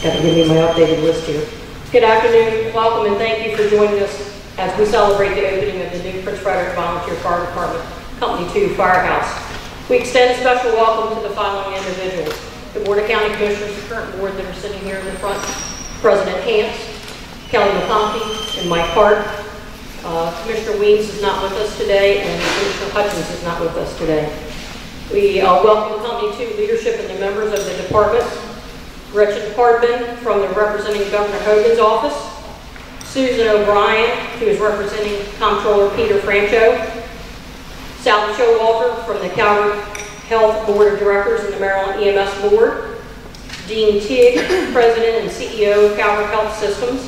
Got to give you my updated list here. Good afternoon, welcome, and thank you for joining us as we celebrate the opening of the new Prince Frederick Volunteer Fire Department, Company 2 Firehouse. We extend a special welcome to the following individuals: the Board of County Commissioners, the current board that are sitting here in the front, President Hance, Kelly McConkey, and Mike Hart. Commissioner Weems is not with us today, and Commissioner Hutchins is not with us today. We welcome the Company 2 leadership and the members of the department. Gretchen Hardman from the representing Governor Hogan's office. Susan O'Brien, who is representing Comptroller Peter Francho. Sally Showalter from the Calvert Health Board of Directors and the Maryland EMS Board. Dean Tigg, President and CEO of Calvert Health Systems.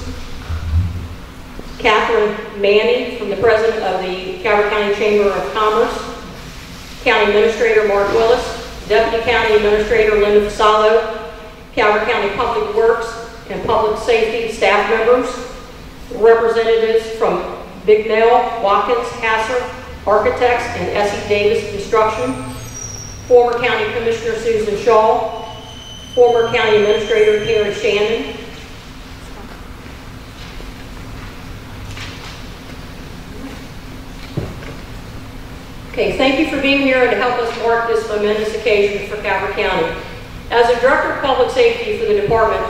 Kathryn Manny from the President of the Calvert County Chamber of Commerce. County Administrator Mark Willis. Deputy County Administrator Linda Fasalo. Calvert County Public Works and Public Safety staff members. Representatives from Bignell, Watkins, Hasser, Architects, and S.E. Davis Construction. Former County Commissioner Susan Shaw. Former County Administrator Terry Shannon. Okay, thank you for being here and to help us mark this momentous occasion for Calvert County. As a Director of Public Safety for the Department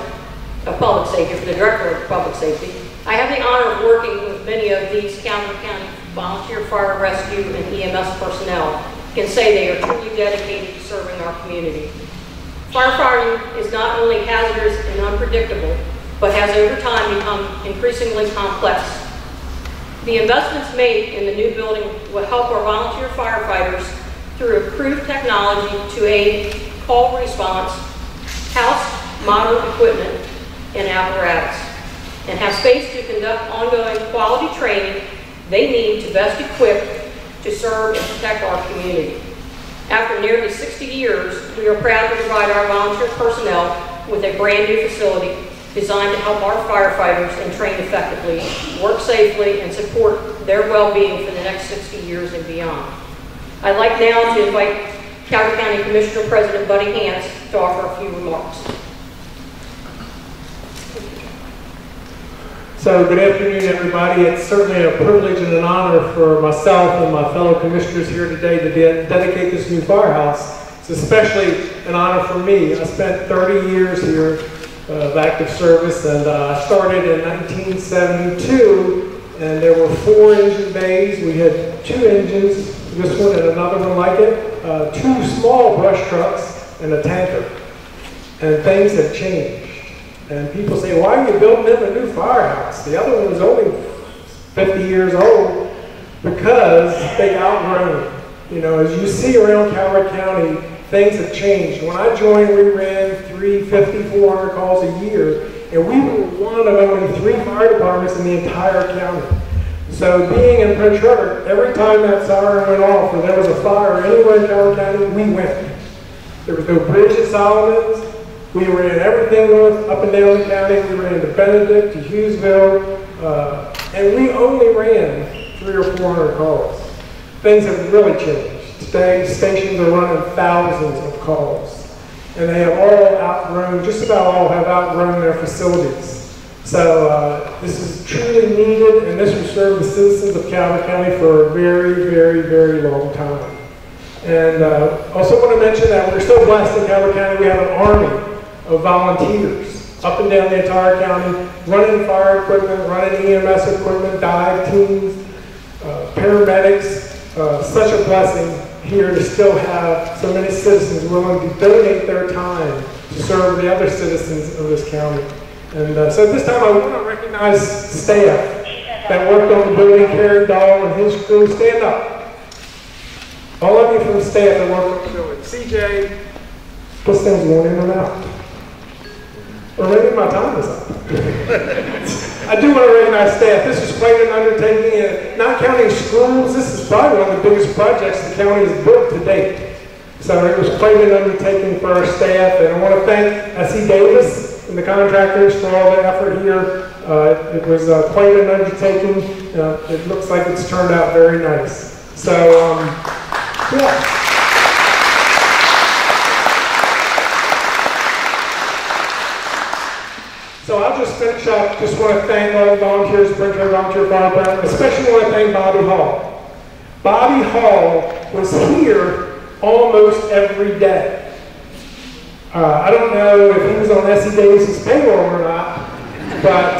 of Public Safety, for the Director of Public Safety, I have the honor of working with many of these Calvert County volunteer fire rescue and EMS personnel. I can say they are truly dedicated to serving our community. Firefighting is not only hazardous and unpredictable, but has over time become increasingly complex. The investments made in the new building will help our volunteer firefighters through improved technology to aid call response, house model equipment, and apparatus, and have space to conduct ongoing quality training they need to best equip to serve and protect our community. After nearly 60 years, we are proud to provide our volunteer personnel with a brand new facility designed to help our firefighters and train effectively, work safely, and support their well-being for the next 60 years and beyond. I'd like now to invite Calvert County Commissioner President Buddy Hance to offer a few remarks. So good afternoon, everybody. It's certainly a privilege and an honor for myself and my fellow commissioners here today to dedicate this new firehouse. It's especially an honor for me. I spent 30 years here of active service, and I started in 1972, and there were 4 engine bays. We had 2 engines, this one and another one like it, 2 small brush trucks, and a tanker. And things have changed. And people say, why are you building them a new firehouse? The other one was only 50 years old, because they outgrown it. You know, as you see around Calvert County, things have changed. When I joined, we ran 350, 400 calls a year, and we were one of only 3 fire departments in the entire county. So being in Prince Frederick, every time that siren went off or there was a fire anywhere in Calvert County, we went. There was no bridge at Solomon's. We ran everything north, up and down the county. We ran to Benedict, to Hughesville, and we only ran 300 or 400 calls. Things have really changed. Today, stations are running thousands of calls, and they have all outgrown, just about all have outgrown their facilities. So this is truly needed, and this will serve the citizens of Calvert County for a very, very, very long time. And also want to mention that we're so blessed in Calvert County, we have an army of volunteers up and down the entire county, running fire equipment, running EMS equipment, dive teams, paramedics. Such a blessing here to still have so many citizens willing to donate their time to serve the other citizens of this county. And so at this time I want to recognize staff that worked on the building, Carrie Dahl and his crew. Stand up. All of you from staff that worked on the building. CJ, this thing's going in and out. Or maybe my time is up. I do want to recognize staff. This is quite an undertaking, and not counting schools, this is probably one of the biggest projects the county has built to date. So it was quite an undertaking for our staff, and I want to thank S.E. Davis and the contractors for all the effort here. It was quite an undertaking. It looks like it's turned out very nice. So, yeah. So I'll just finish up. Just want to thank all the volunteers, Springfield Volunteer Fire Department. Especially want to thank Bobby Hall. Bobby Hall was here almost every day. I don't know if he was on S.E. Davis's payroll or not, but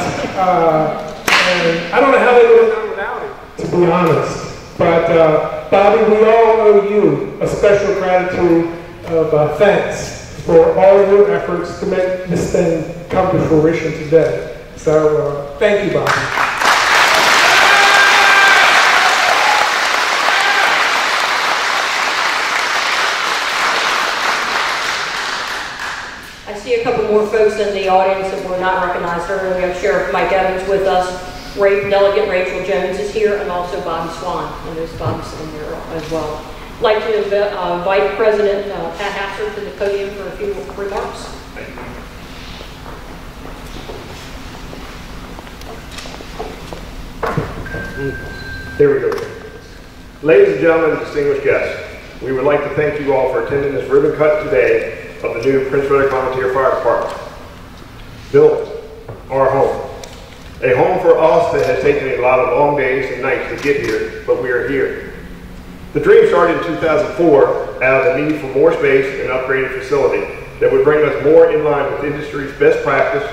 and I don't know how they would have done without him, to be honest. But Bobby, we all owe you a special gratitude of thanks for all your efforts to make this thing come to fruition today. So thank you, Bobby. I see a couple more folks in the audience that were not recognized earlier. We have Sheriff Mike Evans with us. Delegate Rachel Jones is here, and also Bobby Swan. And there's Bobby sitting there as well. I'd like to invite President Pat Hassard to the podium for a few remarks. Here we go. Ladies and gentlemen, distinguished guests, we would like to thank you all for attending this ribbon cut today of the new Prince Frederick Volunteer Fire Department. Built our home. A home for us that has taken a lot of long days and nights to get here, but we are here. The dream started in 2004 out of the need for more space and upgraded facility that would bring us more in line with industry's best practice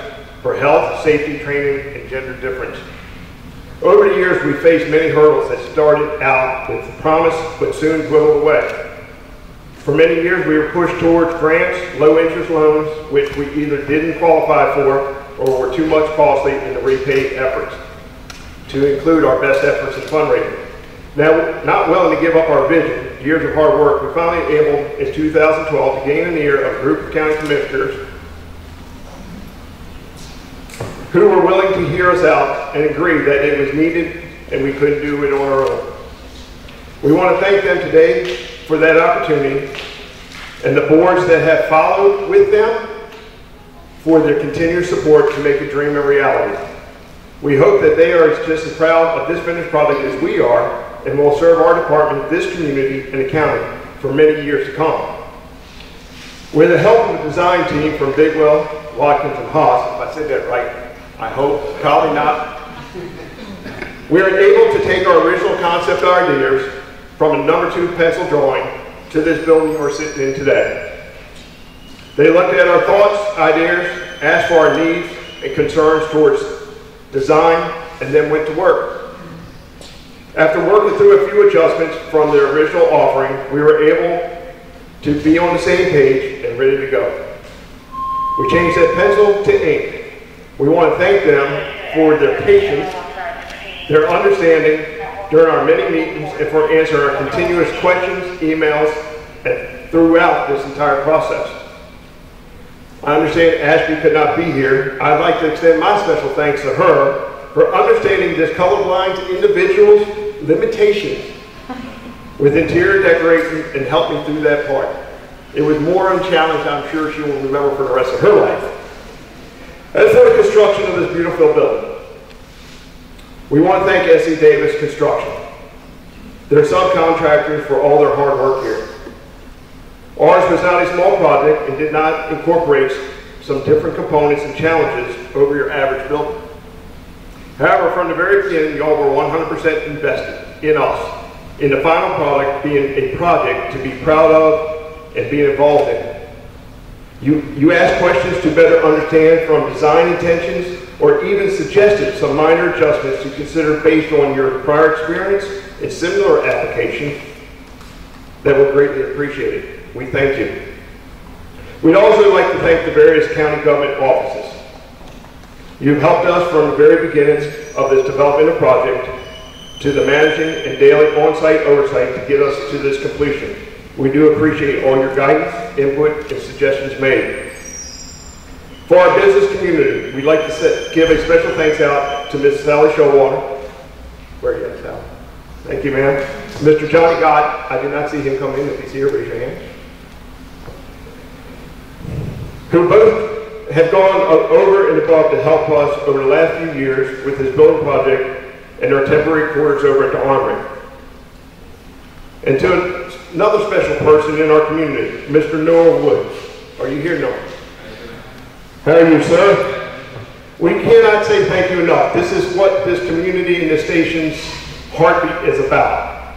for health, safety, training, and gender difference. Over the years, we faced many hurdles that started out with promise, but soon dwindled away. For many years, we were pushed towards grants, low-interest loans, which we either didn't qualify for or were too much costly in the repay efforts, to include our best efforts in fundraising. Now, not willing to give up our vision, years of hard work, we finally able, in 2012, to gain an ear of a group of county commissioners who were willing to hear us out and agree that it was needed and we couldn't do it on our own. We want to thank them today for that opportunity and the boards that have followed with them for their continued support to make a dream a reality. We hope that they are just as proud of this finished product as we are and will serve our department, this community, and the county for many years to come. With the help of a design team from Bigwell, Watkins, and Haas, if I said that right, I hope, probably not, we are able to take our original concept ideas from a number 2 pencil drawing to this building we're sitting in today. They looked at our thoughts, ideas, asked for our needs and concerns towards design, and then went to work. After working through a few adjustments from their original offering, we were able to be on the same page and ready to go. We changed that pencil to ink. We want to thank them for their patience, their understanding during our many meetings, and for answering our continuous questions, emails, and throughout this entire process. I understand Ashby could not be here. I'd like to extend my special thanks to her for understanding this colorblind individual's limitations with interior decoration and helping through that part. It was more of a challenge I'm sure she will remember for the rest of her life. As for the construction of this beautiful building, we want to thank S.E. Davis Construction, their subcontractors, for all their hard work here. Ours was not a small project and did not incorporate some different components and challenges over your average building. However, from the very beginning, y'all were 100% invested in us, in the final product being a project to be proud of and be involved in. You asked questions to better understand from design intentions, or even suggested some minor adjustments to consider based on your prior experience in similar applications that were greatly appreciated. We thank you. We'd also like to thank the various county government offices. You've helped us from the very beginnings of this development of project to the managing and daily on-site oversight to get us to this completion. We do appreciate all your guidance, input, and suggestions made. For our business community, we'd like to give a special thanks out to Ms. Sally Showwater. Where are you at, Sally? Thank you, ma'am. Mr. Johnny Gott, I did not see him come in. If he's here, raise your hand. Who both have gone over and above to help us over the last few years with this building project and our temporary quarters over at the Armory. And to another special person in our community, Mr. Noah Woods. Are you here, Noah? How are you, sir? We cannot say thank you enough. This is what this community and this station's heartbeat is about.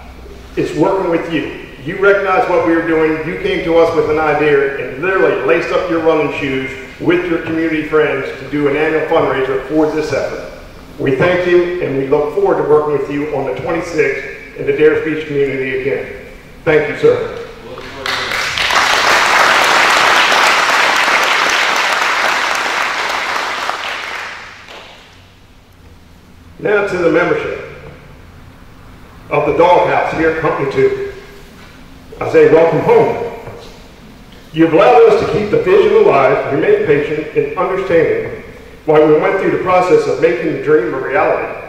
It's working with you. You recognize what we were doing. You came to us with an idea and literally laced up your running shoes with your community friends to do an annual fundraiser for this effort. We thank you and we look forward to working with you on the 26th in the Dare Beach community again. Thank you, sir. Now to the membership of the Doghouse here at Company 2. I say welcome home. You've allowed us to keep the vision alive, remain patient, and understanding while we went through the process of making the dream a reality.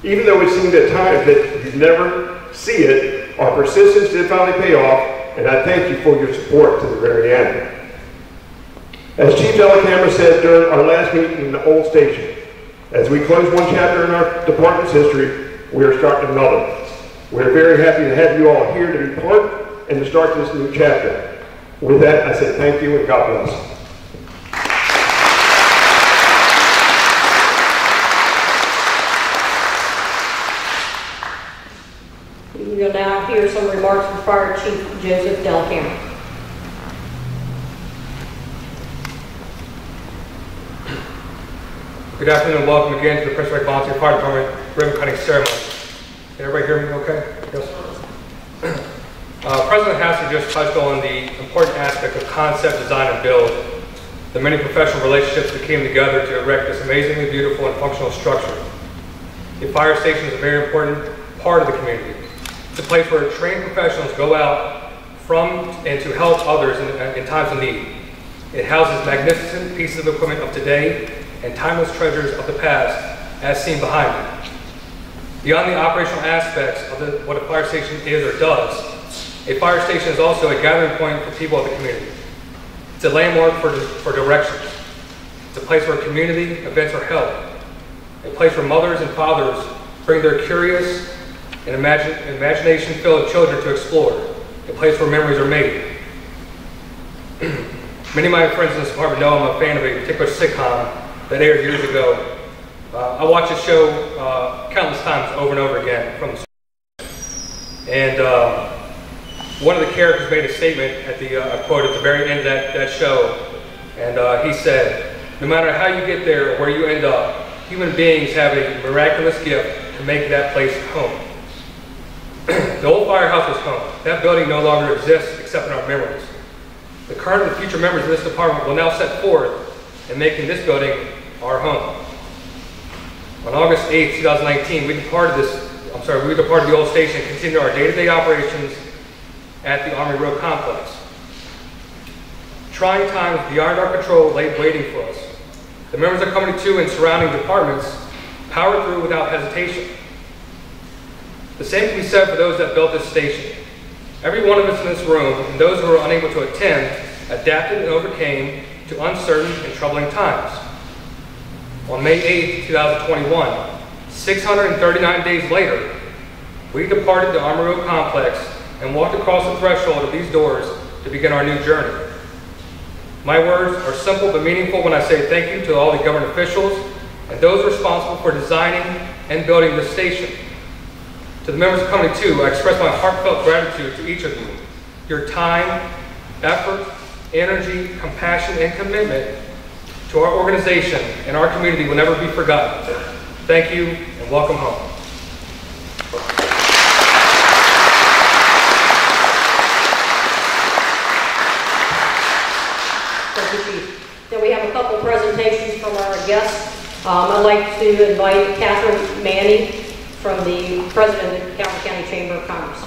Even though it seemed at times that you'd never see it, our persistence did finally pay off, and I thank you for your support to the very end. As Chief Delacamera said during our last meeting in the old station, as we close one chapter in our department's history, we are starting another. We're very happy to have you all here to be part and to start this new chapter. With that, I say thank you and God bless. We will now hear some remarks from Fire Chief Joseph Delacamera. Good afternoon and welcome again to the Frederick Volunteer Fire Department ribbon cutting ceremony. Can everybody hear me okay? Yes. President Hassler just touched on the important aspect of concept, design, and build. The many professional relationships that came together to erect this amazingly beautiful and functional structure. The fire station is a very important part of the community. It's a place where trained professionals go out from and to help others in times of need. It houses magnificent pieces of equipment of today and timeless treasures of the past, as seen behind me. Beyond the operational aspects of what a fire station is or does, a fire station is also a gathering point for people of the community. It's a landmark for directions. It's a place where community events are held. A place where mothers and fathers bring their curious and imagination-filled children to explore. A place where memories are made. Many of my friends in this department know I'm a fan of a particular sitcom that aired years ago. I watched the show countless times over and over again from the and one of the characters made a statement at the quote at the very end of that show, and he said, "No matter how you get there or where you end up, human beings have a miraculous gift to make that place home." The old firehouse was home. That building no longer exists except in our memories. The current and future members of this department will now set forth in making this building our home. On August 8, 2019, we departed the old station and continued our day-to-day operations at the Army Road complex. Trying times beyond our control lay waiting for us. The members of Company 2 and surrounding departments powered through without hesitation. The same can be said for those that built this station. Every one of us in this room, and those who were unable to attend, adapted and overcame to uncertain and troubling times. On May 8, 2021, 639 days later, we departed the Army Road complex and walked across the threshold of these doors to begin our new journey. My words are simple but meaningful when I say thank you to all the government officials and those responsible for designing and building this station. To the members of Company 2, I express my heartfelt gratitude to each of you. Your time, effort, energy, compassion, and commitment to our organization and our community will never be forgotten. Thank you and welcome home. Thank you, Chief. Then we have a couple presentations from our guests. I'd like to invite Kathryn Manning from the President of the Campo County Chamber of Commerce.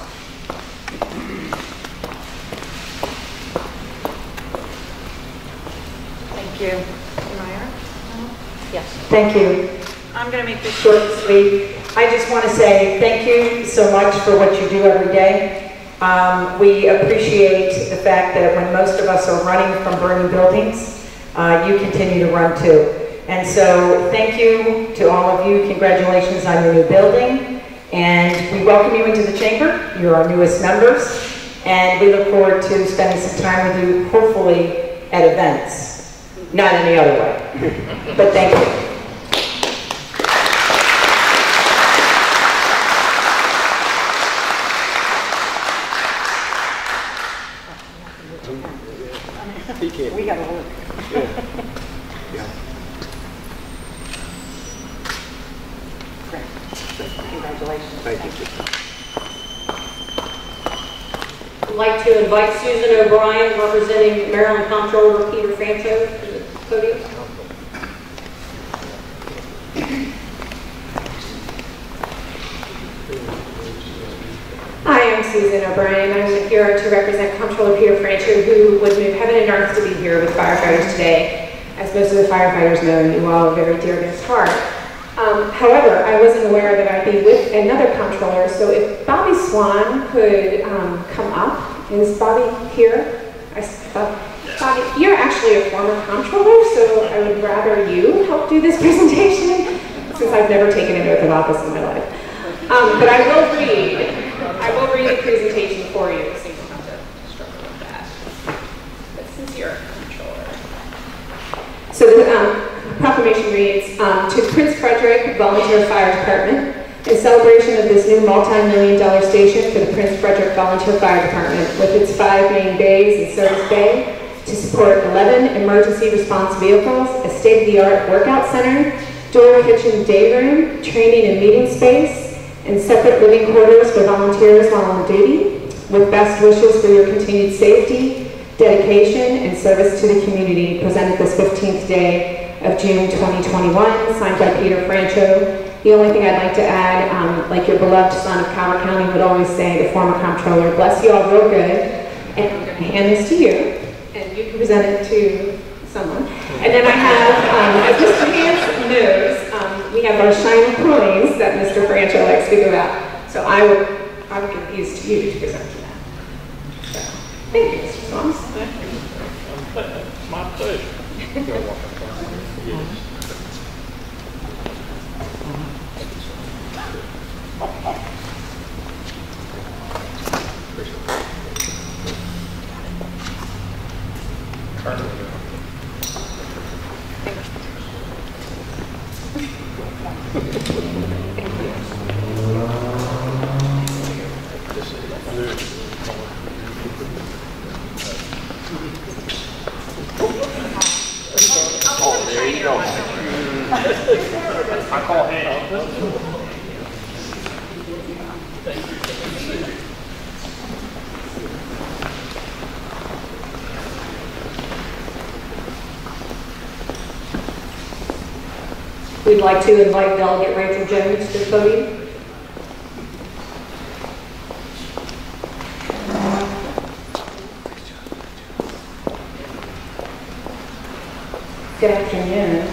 Thank you. Am I on? Yes. Thank you. I'm going to make this short and sweet. I just want to say thank you so much for what you do every day. We appreciate the fact that when most of us are running from burning buildings, you continue to run too. And so thank you to all of you. Congratulations on your new building. And we welcome you into the chamber. You're our newest members. And we look forward to spending some time with you, hopefully at events. not any other way. But thank you. We gotta work. Congratulations. Thank you. I'd like to invite Susan O'Brien, representing Maryland Comptroller Peter Francho, to the podium. Hi, I'm Susan O'Brien. I'm here to represent Comptroller Peter Francho, who would move heaven and earth to be here with firefighters today. As most of the firefighters know, you all are very dear to his heart. However, I wasn't aware that I'd be with another comptroller, so if Bobby Swan could come up. Is Bobby here? Bobby, you're actually a former comptroller, so I would rather you help do this presentation, since I've never taken an oath of office in my life. But I will read the presentation for you, so you don't have to struggle with that. But since you're a comptroller. So the proclamation reads, to Prince Frederick Volunteer Fire Department, in celebration of this new multi-million-dollar station for the Prince Frederick Volunteer Fire Department, with its 5 main bays and service bay, to support 11 emergency response vehicles, a state-of-the-art workout center, door, kitchen, day room, training and meeting space, and separate living quarters for volunteers while on duty, with best wishes for your continued safety, dedication, and service to the community, presented this 15th day of June 2021, signed by Peter Francho. The only thing I'd like to add, like your beloved son of Calvert County would always say, the former comptroller, bless you all real good, and I'm going to hand this to you, and you can present it to someone. And then I have, as Mr. Hans knows, we have our shiny coins that Mr. Francho likes to give out. So I will give these to you to present to them. So, thank you, Mr. Swan. My pleasure. Oh, there you go. I call hands. We'd like to invite Delegate Rachel Jones to the podium. Good afternoon.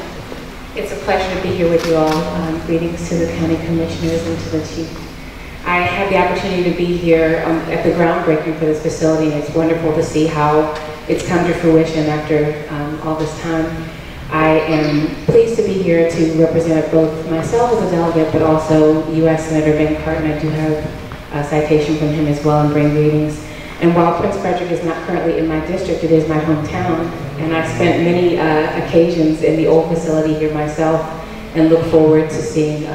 It's a pleasure to be here with you all. Greetings to the county commissioners and to the chief. I had the opportunity to be here at the groundbreaking for this facility, and it's wonderful to see how it's come to fruition after all this time. I am pleased to be here to represent both myself as a delegate, but also U.S. Senator Ben Cardin. I do have a citation from him as well and bring greetings. And while Prince Frederick is not currently in my district, it is my hometown, and I've spent many occasions in the old facility here myself, and look forward to seeing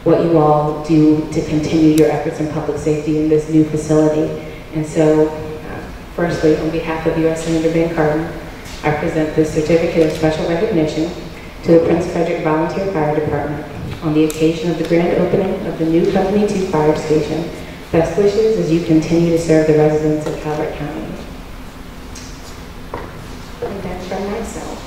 what you all do to continue your efforts in public safety in this new facility. And so, firstly, on behalf of U.S. Senator Ben Cardin, I present this certificate of special recognition to the Prince Frederick Volunteer Fire Department on the occasion of the grand opening of the new Company 2 Fire Station. Best wishes as you continue to serve the residents of Calvert County. And that's from myself.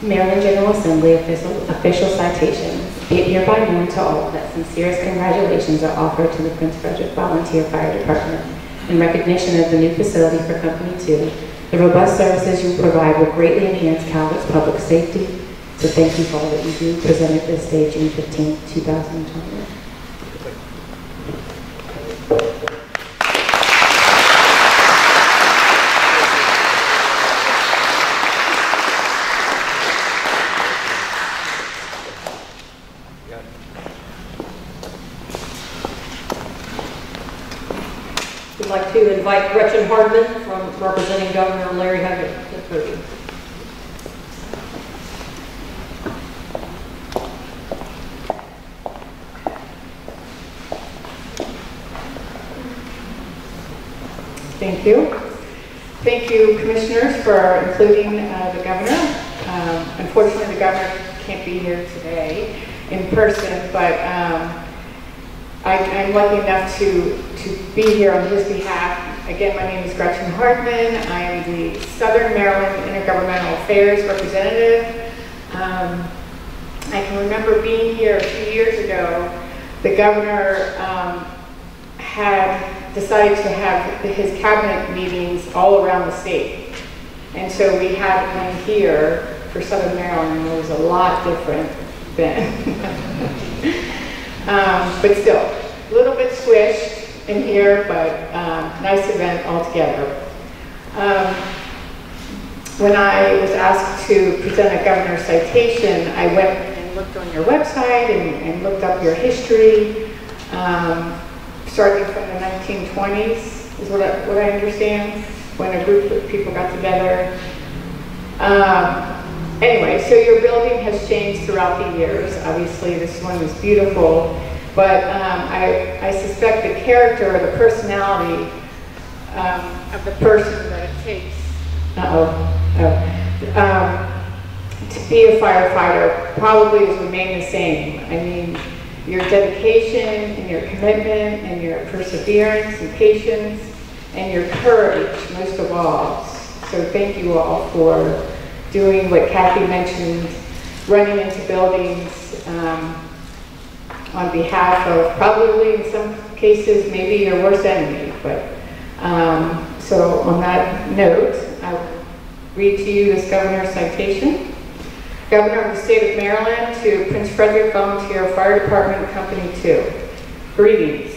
Maryland General Assembly official citation. Be it hereby known to all that sincerest congratulations are offered to the Prince Frederick Volunteer Fire Department in recognition of the new facility for Company 2. The robust services you provide will greatly enhance Calvert's public safety. So thank you for all that you do. Presented this day, June 15, 2021. We'd like to invite Gretchen Hardman from representing Governor Larry Hogan at the podium. Thank you. Thank you, commissioners, for including the governor. Unfortunately, the governor can't be here today in person, but I'm lucky enough to be here on his behalf. Again, my name is Gretchen Hardman. I am the Southern Maryland Intergovernmental Affairs representative. I can remember being here a few years ago. The governor had decided to have his cabinet meetings all around the state. And so we had one here for Southern Maryland, and it was a lot different then. But still, a little bit squished in here, but nice event altogether. When I was asked to present a governor's citation, I went and looked on your website and looked up your history. Starting from the 1920s is what I understand, when a group of people got together. Anyway, so your building has changed throughout the years. Obviously, this one is beautiful, but I suspect the character or the personality of the person that it takes to be a firefighter probably has remained the same. I mean, your dedication and your commitment and your perseverance and patience and your courage, most of all. So thank you all for doing what Kathy mentioned, running into buildings on behalf of probably in some cases maybe your worst enemy. But so on that note, I will read to you this governor's citation. Governor of the State of Maryland to Prince Frederick Volunteer Fire Department Company 2. Greetings.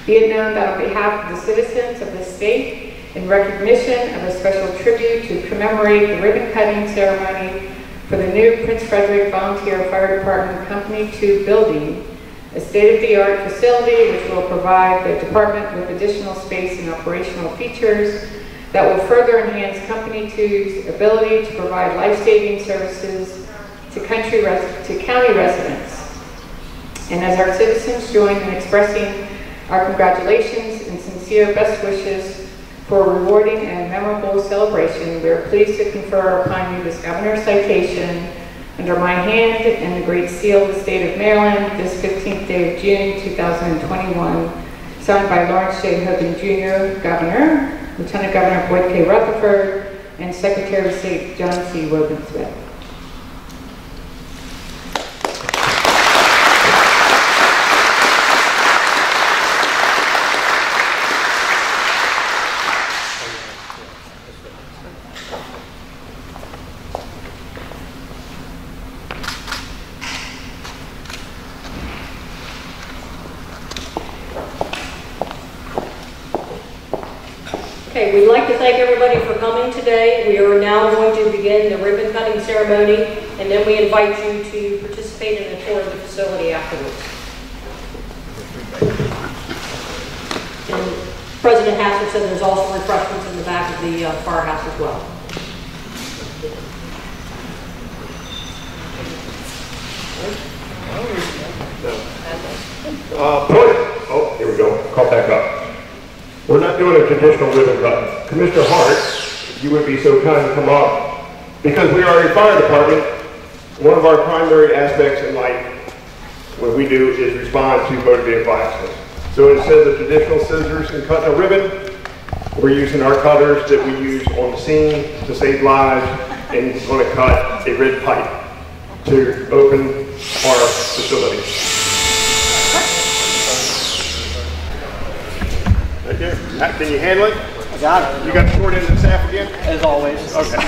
Be it known that on behalf of the citizens of this state, in recognition of a special tribute to commemorate the ribbon cutting ceremony for the new Prince Frederick Volunteer Fire Department Company 2 building, a state-of-the-art facility which will provide the department with additional space and operational features that will further enhance Company 2's ability to provide life-saving services to county residents. And as our citizens join in expressing our congratulations and sincere best wishes for a rewarding and memorable celebration, we are pleased to confer upon you this governor's citation under my hand and the great seal of the state of Maryland this 15th day of June 2021, signed by Lawrence J. Hogan Jr., Governor, Lieutenant Governor Boyd K. Rutherford, and Secretary of State John C. Wogan-Smith. Okay, we'd like to thank everybody for coming today. We are now going to begin the ribbon cutting ceremony, and then we invite you to participate in a tour of the facility afterwards. And President Hassler said there's also refreshments in the back of the firehouse as well. Oh, here we go. Call back up. We're not doing a traditional ribbon cut. Commissioner Hart, if you would be so kind to come up, because we are a fire department, one of our primary aspects in life, what we do is respond to motor vehicle accidents. So instead of the traditional scissors and cutting a ribbon, we're using our cutters that we use on the scene to save lives, and we're going to cut a red pipe to open our facility. Right there. Matt, can you handle it? I got it. You got the short end of the staff again? As always. Okay.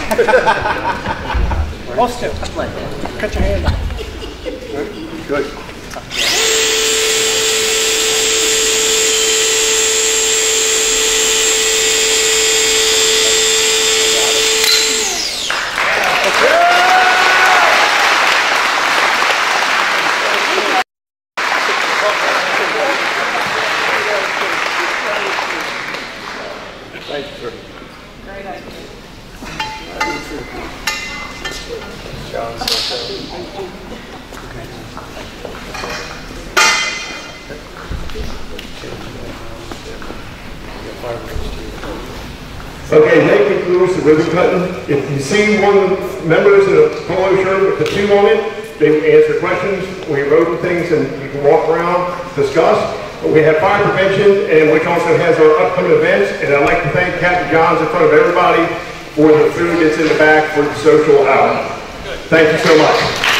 Most of it. Cut your hand off. Good. Thank you, sir. Okay, that concludes the ribbon cutting. If you see one of the members in a polo shirt with the 2 on it, they answer questions. We wrote things and you can walk around, discuss. We have fire prevention, and which also has our upcoming events. And I'd like to thank Captain Johns in front of everybody for the food that's in the back for the social hour. Thank you so much.